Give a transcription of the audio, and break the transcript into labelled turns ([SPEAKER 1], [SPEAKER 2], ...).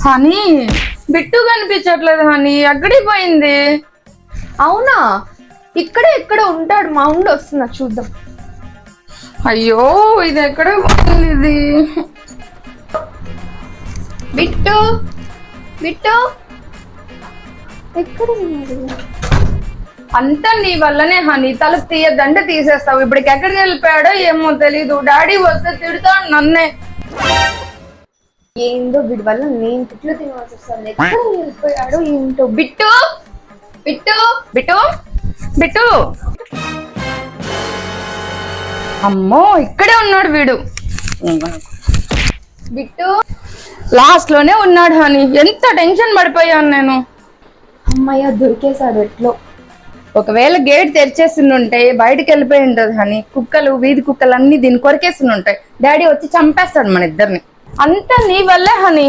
[SPEAKER 1] Honey bit కనిపించట్లేదు honey, ఎక్కడికి పోయింది?
[SPEAKER 2] అవునా, ఇక్కడే ఎక్కడ ఉంటాడు, మా ఉండి వస్తున్నా చూద్దాం.
[SPEAKER 1] అయ్యో ఇది ఎక్కడ పోయింది ఇది?
[SPEAKER 2] బిట్టు బిట్టు ఎక్కడ ఉన్నాడు?
[SPEAKER 1] అంతా నీ వల్లనే హనీ, తల తీయద్దంటే తీసేస్తావు. ఇప్పటికి ఎక్కడికి వెళ్ళిపోయాడో ఏమో తెలీదు. డాడీ వస్తే తిడతాడు నన్నే.
[SPEAKER 2] ఏందో వీడి వల్ల నేను తిట్లు తినవలసి వస్తుంది. ఎక్కడ వెళ్ళిపోయాడు ఏంటో. బిట్టు బిట్టు
[SPEAKER 1] బిట్టు బిట్టు, అమ్మో ఇక్కడే ఉన్నాడు వీడు.
[SPEAKER 2] బిట్టు
[SPEAKER 1] లాస్ట్ లోనే ఉన్నాడు హనీ, ఎంత టెన్షన్ పడిపోయాను నేను.
[SPEAKER 2] అమ్మయ్య దొరికేశాడు ఎట్లో.
[SPEAKER 1] ఒకవేళ గేట్ తెరిచేసి ఉంటే బయటకు వెళ్ళిపోయి ఉంటది హనీ. కుక్కలు, వీధి కుక్కలు అన్ని దీన్ని కొరికేసి ఉంటాయి. డాడీ వచ్చి చంపేస్తాడు మన ఇద్దరిని. అంతా నీ వల్లే హనీ.